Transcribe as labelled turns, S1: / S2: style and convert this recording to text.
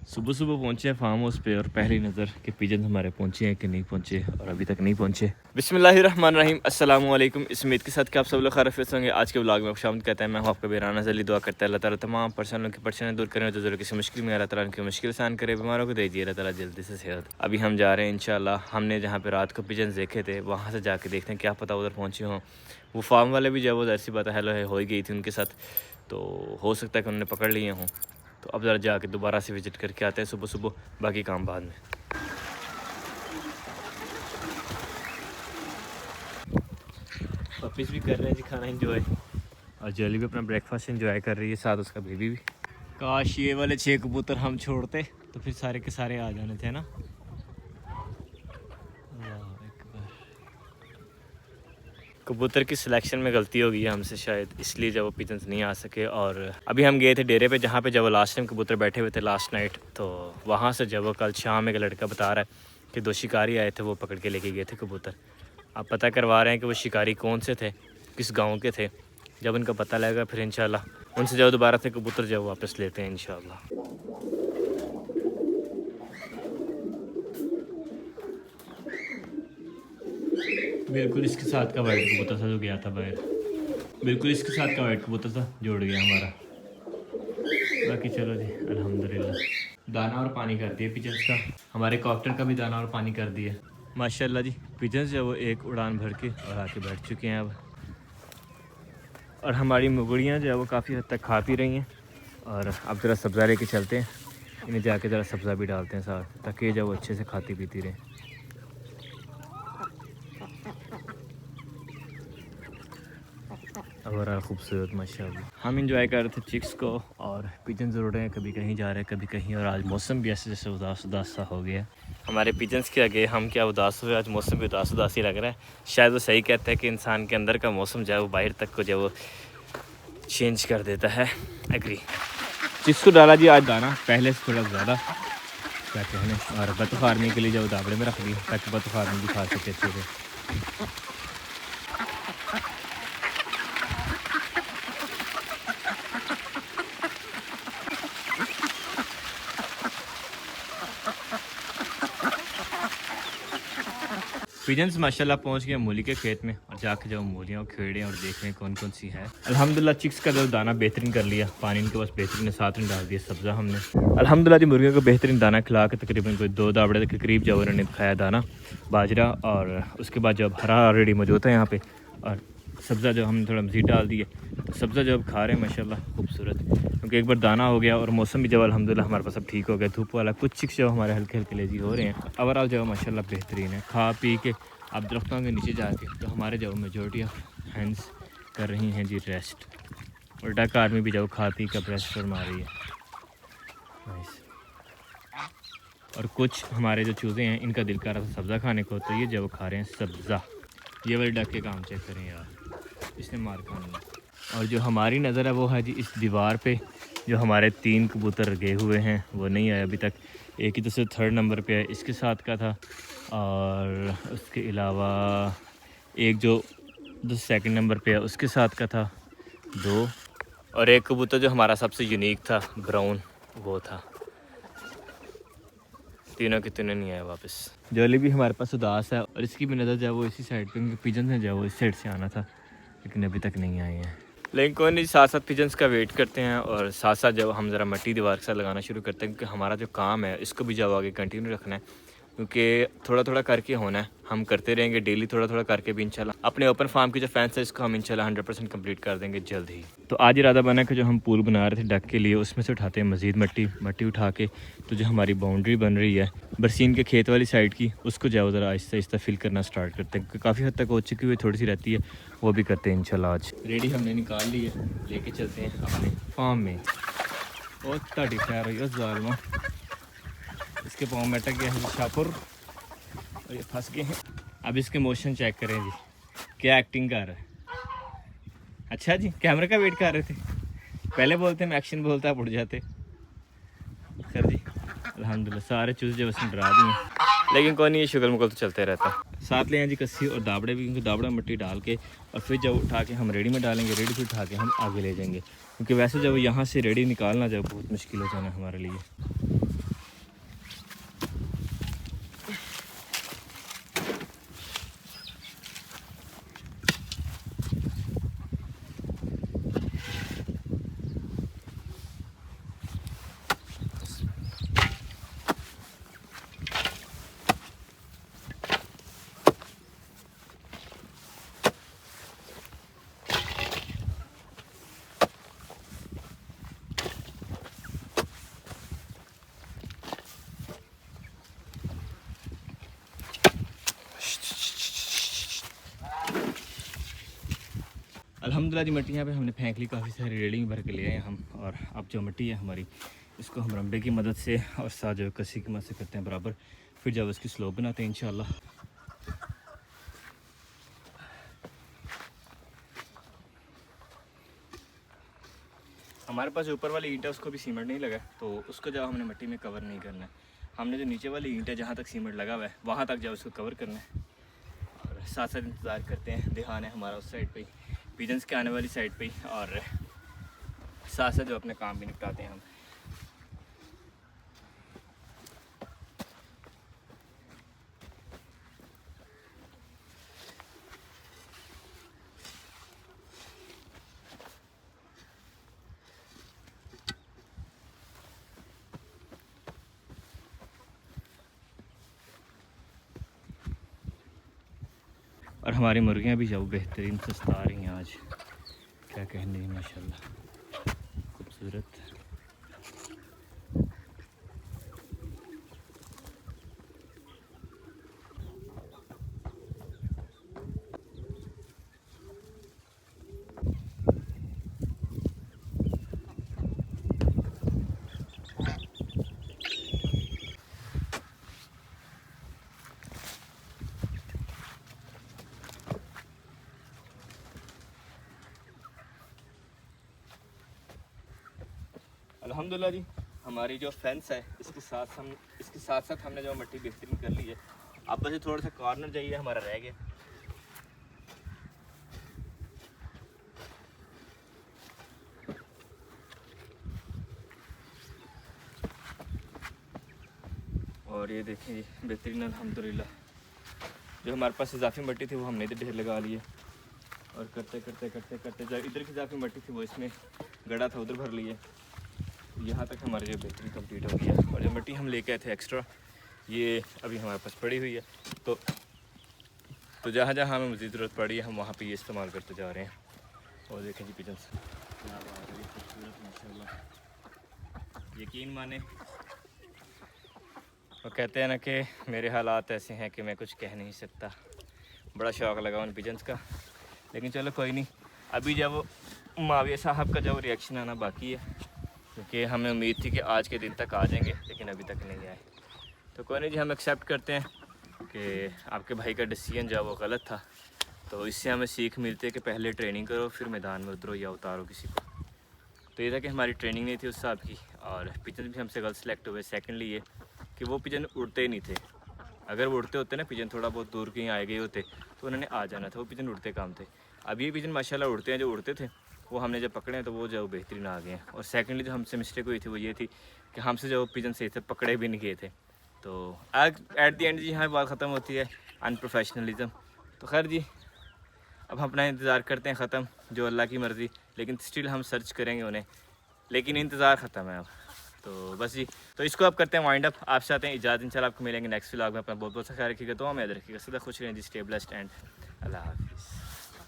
S1: सुबह सुबह पहुंचे हैं फार्म हाउस पे और पहली नज़र कि पिजन हमारे पहुंचे हैं कि नहीं पहुंचे और अभी तक नहीं पहुंचे। बिस्मिल्लाहिर्रहमानिर्रहीम, अस्सलामु अलैकुम। इस उम्मीद के साथ कि आप सब लोग खैरियत से होंगे। आज के व्लॉग में खुशामद कहते हैं। मैं हूं आपका बेराना जली। दुआ करता है अल्लाह ताला तमाम परेशानियों की परेशानियां दूर करें, जो जरूर किसी मुश्किल में अल्लाह ताला उनकी मुश्किल आसान करे, बीमारों को दीजिए अल्लाह ताला जल्दी से सेहत। अभी हम जा रहे हैं इंशाल्लाह। हमने जहाँ पे रात को पिजन देखे थे वहाँ से जाके देखते हैं, क्या पता उधर पहुँचे हों। वो फार्म वाले भी जब वो ऐसी बात हेलो है हो ही गई थी उनके साथ, तो हो सकता है कि उन्होंने पकड़ लिए हों। तो अब ज़रा जाके दोबारा से विज़िट करके आते हैं सुबह सुबह, बाकी काम बाद में। पपीज़ भी कर रहे हैं जी खाना एंजॉय, और जली भी अपना ब्रेकफास्ट एंजॉय कर रही है, साथ उसका बेबी भी। काश ये वाले 6 कबूतर हम छोड़ते तो फिर सारे के सारे आ जाने थे ना। कबूतर की सिलेक्शन में गलती हो गई है हमसे शायद, इसलिए जब वो पिजन्स नहीं आ सके। और अभी हम गए थे डेरे पे जहाँ पे जब वो लास्ट टाइम कबूतर बैठे हुए थे लास्ट नाइट, तो वहाँ से जब वो कल शाम एक लड़का बता रहा है कि 2 शिकारी आए थे, वो पकड़ के लेके गए थे कबूतर। अब पता करवा रहे हैं कि वो शिकारी कौन से थे, किस गाँव के थे। जब उनका पता लगेगा फिर इंशाल्लाह उनसे जब दोबारा से कबूतर जब वापस लेते हैं इंशाल्लाह। बिल्कुल इसके साथ का वाइट कबूतर था जो गया था बाहर, बिल्कुल इसके साथ का वाइट कबूतर था जोड़ गया हमारा। बाकी चलो जी अल्हम्दुलिल्लाह। दाना और पानी कर दिए पिजन्स का, हमारे कॉकटेल का भी दाना और पानी कर दिया माशाल्लाह जी। पिजन्स जो वो एक उड़ान भर के और आके बैठ चुके हैं अब, और हमारी मुगड़ियाँ जो है वो काफ़ी हद तक खा पी रही हैं। और अब ज़रा सब्ज़ा लेके चलते हैं, इन्हें जाके ज़रा सब्ज़ा भी डालते हैं साथ, ताकि ये जो वो अच्छे से खाती पीती रहे। और खूबसूरत माशाल्लाह। हम इंजॉय कर रहे थे चिक्स को, और पिजन्स उड़ रहे हैं, कभी कहीं जा रहे हैं कभी कहीं। और आज मौसम भी ऐसे जैसे उदास उदास सा हो गया। हमारे पिजन्स के आगे हम क्या उदास हुए, आज मौसम भी उदास उदास ही लग रहा है। शायद वो सही कहता है कि इंसान के अंदर का मौसम जो है वो बाहर तक को जो वो चेंज कर देता है। एग्री। चिक्स को डाला जी आज दाना पहले से थोड़ा ज़्यादा, क्या कहने। और बत फार्मिंग के लिए जो दाबड़े में रख दी ताकि बत फार्मिंग भी खा सके अच्छे से। पिजन्स माशाल्लाह पहुंच गए मूली के खेत में, और जाके जब मूलियाँ खेड़े और देख रहे हैं कौन कौन सी है। अल्हम्दुलिल्लाह चिक्स का जो दाना बेहतरीन कर लिया, पानी इनके पास बेहतरीन, साथ में डाल दिया सब्ज़ा हमने। अल्हम्दुलिल्लाह जी मुर्गियों को बेहतरीन दाना खिला के तकरीबन कोई 2 दावड़े के करीब जब उन्होंने खाया दाना बाजरा, और उसके बाद जब हरा ऑलरेडी मौजूद है यहाँ पे, और सब्ज़ा जो हमने थोड़ा मज़ीद डाल दिया, तो सब्ज़ा जो अब खा रहे हैं माशाल्लाह खूबसूरत, क्योंकि एक बार दाना हो गया और मौसम भी जब अल्हम्दुलिल्लाह हमारे पास अब ठीक हो गया, धूप वाला। कुछ चिक्स जो हमारे हल्के हल्के लेजी हो रहे हैं, ओवरऑल जो माशाल्लाह बेहतरीन है। खा पी के अब दरख्तों के नीचे जाके तो हमारे जो मेजॉरिटी ऑफ हैंड्स कर रही हैं जी रेस्ट, और डक आर्मी भी जो खा पी का रेस्ट फरमा रही है। नाइस। और कुछ हमारे जो चूज़े हैं इनका दिल कर रहा था सब्ज़ा खाने को, तो ये जब खा रहे हैं सब्ज़ा। ये वाले डक के काम चेक करें यार, इसने मार खाना। और जो हमारी नज़र है वो है जी इस दीवार पे, जो हमारे 3 कबूतर गए हुए हैं वो नहीं आए अभी तक। एक ही तो सिर्फ 3rd नंबर पे है, इसके साथ का था, और उसके अलावा एक जो 2nd नंबर पे है उसके साथ का था 2, और एक कबूतर जो हमारा सबसे यूनिक था ब्राउन, वो था। तीनों के तीनों नहीं आए वापस। जोली भी हमारे पास उदास है, और इसकी भी नज़र जो है वो इसी साइड पे, क्योंकि पिजन है जो वो इस साइड से आना था, लेकिन अभी तक नहीं आए हैं। लेकिन कोई नहीं, साथ साथ पिजन्स का वेट करते हैं, और साथ साथ जब हम ज़रा मट्टी दीवार के साथ लगाना शुरू करते हैं, क्योंकि हमारा जो काम है इसको भी जब आगे कंटिन्यू रखना है, क्योंकि थोड़ा थोड़ा करके होना है। हम करते रहेंगे डेली थोड़ा थोड़ा करके भी इंशाल्लाह अपने ओपन फार्म की जो फैंस है इसको हम इंशाल्लाह 100% कंप्लीट कर देंगे जल्द ही। तो आज इरादा बना कि जो हम पूल बना रहे थे डक के लिए, उसमें से उठाते हैं मज़ीद मट्टी उठा के, तो जो हमारी बाउंड्री बन रही है बरसीन के खेत वाली साइड की, उसको जाओ ज़रा आहिस्ता आहिस्ता फिल करना स्टार्ट करते हैं, क्योंकि काफ़ी हद तक हो चुकी हुई थोड़ी सी रहती है, वो भी करते हैं इंशाल्लाह आज। रेडी हमने निकाल ली है, लेके चलते हैं अपने फार्म में। और ताड़ी खैर हुई उस जालमा, इसके पाँव में अटक गया है शापुर, और ये फंस गए हैं। अब इसके मोशन चेक करें जी, क्या एक्टिंग कर रहा है। अच्छा जी, कैमरे का वेट कर रहे थे, पहले बोलते हम एक्शन बोलता आप उड़ जाते। खैर जी अल्हम्दुलिल्लाह सारे चूज़े जो उसने डरा दिए, लेकिन कोई नहीं, ये शुगर मुगल तो चलते रहता। साथ ले हैं जी कस्सी और दाबड़े भी, क्योंकि दाबड़ा मिट्टी डाल के और फिर जब उठा के हम रेडी में डालेंगे, रेडी से उठा के हम आगे ले जाएंगे, क्योंकि वैसे जब यहाँ से रेडी निकालना जब बहुत मुश्किल हो जाना हमारे लिए। अल्हम्दुलिल्लाह जी मिट्टी यहाँ पे हमने फेंक ली, काफ़ी सारी रेलिंग भर के ले आए हम। और अब जो मिट्टी है हमारी, इसको हम रंबे की मदद से और साथ जो कसी की मदद से करते हैं बराबर, फिर जब उसकी स्लोप बनाते हैं इंशाल्लाह। हमारे पास जो ऊपर वाली ईंट है उसको भी सीमेंट नहीं लगा, तो उसको जब हमने मिट्टी में कवर नहीं करना है, हमने जो नीचे वाली ईंट है जहाँ तक सीमेंट लगा हुआ है वहाँ तक जब उसको कवर करना है। और साथ साथ इंतज़ार करते हैं, ध्यान है हमारा उस साइड पे ही, पिजन्स के आने वाली साइड पे ही, और साथ साथ जो अपने काम भी निपटाते हैं हम। और हमारी मुर्गियाँ भी जो बेहतरीन सस्ता रही हैं आज, क्या कहने हैं, माशाल्लाह खूबसूरत। अल्हम्दुलिल्लाह जी, हमारी जो फेंस है इसके साथ साथ हमने जो मिट्टी बेहतरीन कर ली है। अब बस थोड़ा सा कॉर्नर जाइए हमारा रह गया। और ये देखें जी बेहतरीन अल्हम्दुलिल्लाह, जो हमारे पास इजाफी मिट्टी थी वो हमने इधर ढेर लगा लिए, और करते करते करते करते जो इधर की इजाफी मिट्टी थी वो इसमें गड़ा था उधर भर लिए। यहाँ तक हमारी जो बेहतरीन कंप्लीट हो गया। और जो मिट्टी हम लेके आए थे एक्स्ट्रा, ये अभी हमारे पास पड़ी हुई है, तो जहाँ जहाँ हमें मज़ीद ज़रूरत पड़ी है हम वहाँ पे ये इस्तेमाल करते जा रहे हैं। और देखें जी पिजन्स खूबसूरत माशाल्लाह, यकीन माने। वो कहते हैं ना कि मेरे हालात ऐसे हैं कि मैं कुछ कह नहीं सकता। बड़ा शौक़ लगा उन पिजन्स का, लेकिन चलो कोई नहीं, अभी जब माविया साहब का जब रिएक्शन आना बाकी है, क्योंकि हमें उम्मीद थी कि आज के दिन तक आ जाएंगे, लेकिन अभी तक नहीं आए। तो कोई नहीं जी, हम एक्सेप्ट करते हैं कि आपके भाई का डिसीजन जो वो गलत था। तो इससे हमें सीख मिलती है कि पहले ट्रेनिंग करो फिर मैदान में उतरो या उतारो किसी को। तो ये था कि हमारी ट्रेनिंग नहीं थी उस हिसाब की, और पिजन भी हमसे गलत सेलेक्ट हुए। सेकेंडली ये कि वो पिजन उड़ते ही नहीं थे। अगर वो उड़ते होते ना, पिजन थोड़ा बहुत दूर कहीं आए गए होते तो उन्होंने आ जाना था। वो पिजन उड़ते काम थे। अब ये पिजन माशाल्लाह उड़ते हैं, जो उड़ते थे वो हमने जब पकड़े हैं तो वो जो बेहतरीन आ गए हैं। और सेकेंडली जो हमसे मिस्टेक हुई थी वो ये थी कि हमसे जो पिजन सही से पकड़े भी नहीं गए थे। तो एट दी एंड जी यहाँ बात ख़त्म होती है, अनप्रोफेशनलिज़म। तो खैर जी, अब हम अपना इंतज़ार करते हैं ख़त्म, जो अल्लाह की मर्ज़ी, लेकिन स्टिल हम सर्च करेंगे उन्हें, लेकिन इंतज़ार ख़त्म है अब। तो बस जी, तो इसको अब करते हैं वाइंड अप। आपसे आते हैं इजाज़त, इंशाल्लाह आपको मिलेंगे नेक्स्ट व्लॉग में। अपना बहुत बहुत सा ख्याल रखिएगा, तो हमें याद रखिएगा, सदा खुश रहें जी, स्टे ब्लेस्ड एंड अल्लाह हाफिज़।